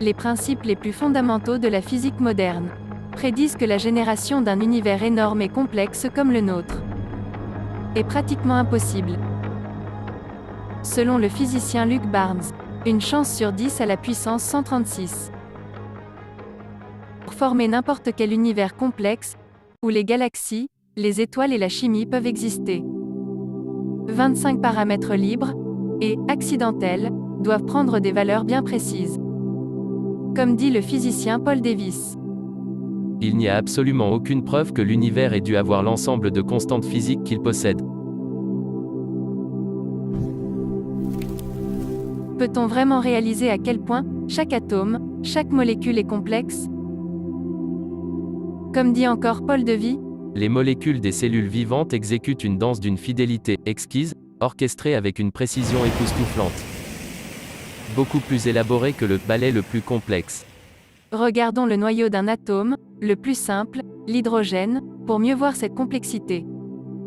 les principes les plus fondamentaux de la physique moderne prédisent que la génération d'un univers énorme et complexe comme le nôtre est pratiquement impossible. Selon le physicien Luc Barnes, une chance sur 10 à la puissance 136. Pour former n'importe quel univers complexe, où les galaxies, les étoiles et la chimie peuvent exister. 25 paramètres libres, et accidentels, doivent prendre des valeurs bien précises. Comme dit le physicien Paul Davies. Il n'y a absolument aucune preuve que l'univers ait dû avoir l'ensemble de constantes physiques qu'il possède. Peut-on vraiment réaliser à quel point chaque atome, chaque molécule est complexe? Comme dit encore Paul Davies, les molécules des cellules vivantes exécutent une danse d'une fidélité exquise, orchestrée avec une précision époustouflante. Beaucoup plus élaborée que le ballet le plus complexe. Regardons le noyau d'un atome, le plus simple, l'hydrogène, pour mieux voir cette complexité.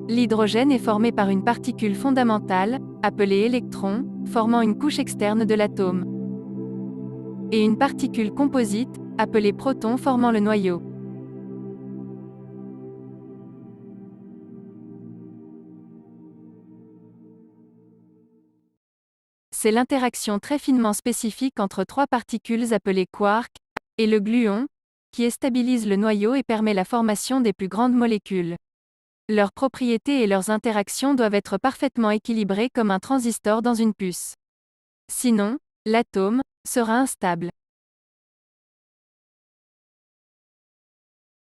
L'hydrogène est formé par une particule fondamentale, appelée électron, formant une couche externe de l'atome. Et une particule composite, appelée proton formant le noyau. C'est l'interaction très finement spécifique entre trois particules appelées quarks, et le gluon, qui stabilise le noyau et permet la formation des plus grandes molécules. Leurs propriétés et leurs interactions doivent être parfaitement équilibrées comme un transistor dans une puce. Sinon, l'atome sera instable.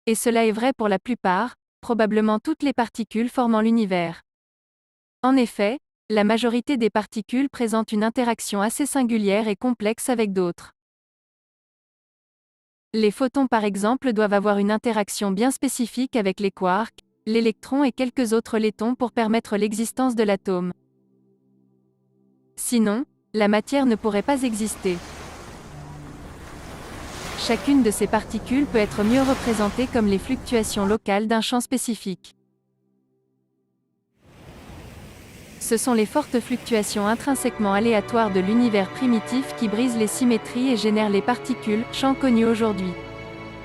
Et cela est vrai pour la plupart, probablement toutes les particules formant l'univers. En effet, la majorité des particules présentent une interaction assez singulière et complexe avec d'autres. Les photons par exemple doivent avoir une interaction bien spécifique avec les quarks, l'électron et quelques autres leptons pour permettre l'existence de l'atome. Sinon, la matière ne pourrait pas exister. Chacune de ces particules peut être mieux représentée comme les fluctuations locales d'un champ spécifique. Ce sont les fortes fluctuations intrinsèquement aléatoires de l'univers primitif qui brisent les symétries et génèrent les particules, champs connus aujourd'hui.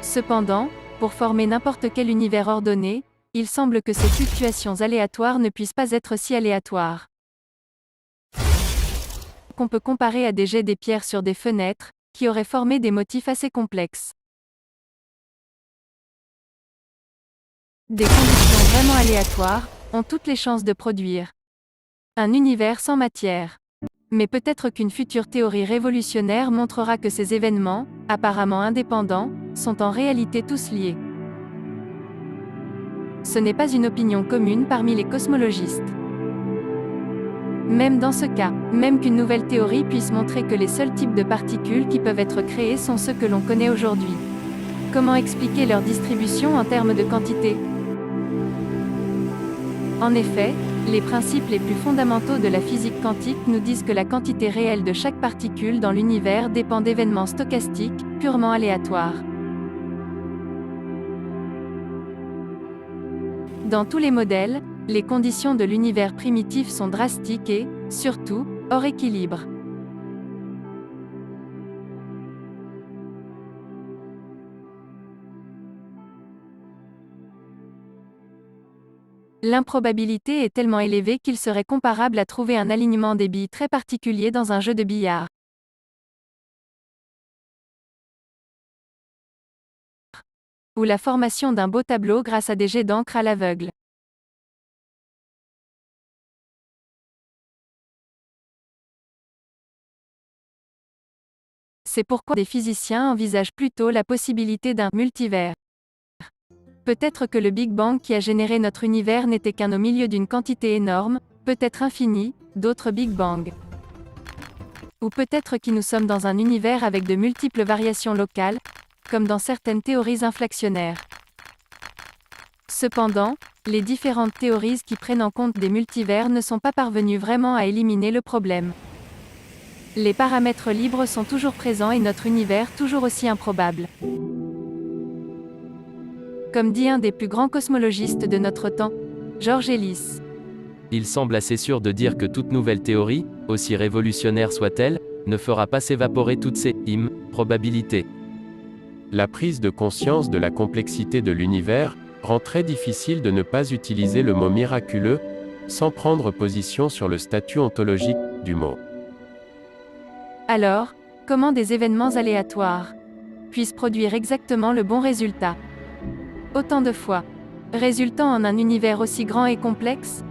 Cependant, pour former n'importe quel univers ordonné, il semble que ces fluctuations aléatoires ne puissent pas être si aléatoires. Qu'on peut comparer à des jets des pierres sur des fenêtres, qui auraient formé des motifs assez complexes. Des conditions vraiment aléatoires ont toutes les chances de produire un univers sans matière. Mais peut-être qu'une future théorie révolutionnaire montrera que ces événements, apparemment indépendants, sont en réalité tous liés. Ce n'est pas une opinion commune parmi les cosmologistes. Même dans ce cas, même qu'une nouvelle théorie puisse montrer que les seuls types de particules qui peuvent être créés sont ceux que l'on connaît aujourd'hui. Comment expliquer leur distribution en termes de quantité? En effet, les principes les plus fondamentaux de la physique quantique nous disent que la quantité réelle de chaque particule dans l'univers dépend d'événements stochastiques, purement aléatoires. Dans tous les modèles, les conditions de l'univers primitif sont drastiques et, surtout, hors équilibre. L'improbabilité est tellement élevée qu'il serait comparable à trouver un alignement des billes très particulier dans un jeu de billard. Ou la formation d'un beau tableau grâce à des jets d'encre à l'aveugle. C'est pourquoi des physiciens envisagent plutôt la possibilité d'un multivers. Peut-être que le Big Bang qui a généré notre univers n'était qu'un au milieu d'une quantité énorme, peut-être infinie, d'autres Big Bang. Ou peut-être que nous sommes dans un univers avec de multiples variations locales, comme dans certaines théories inflationnaires. Cependant, les différentes théories qui prennent en compte des multivers ne sont pas parvenues vraiment à éliminer le problème. Les paramètres libres sont toujours présents et notre univers toujours aussi improbable. Comme dit un des plus grands cosmologistes de notre temps, George Ellis. Il semble assez sûr de dire que toute nouvelle théorie, aussi révolutionnaire soit-elle, ne fera pas s'évaporer toutes ces probabilités. La prise de conscience de la complexité de l'univers rend très difficile de ne pas utiliser le mot miraculeux, sans prendre position sur le statut ontologique du mot. Alors, comment des événements aléatoires puissent produire exactement le bon résultat? Autant de fois, résultant en un univers aussi grand et complexe?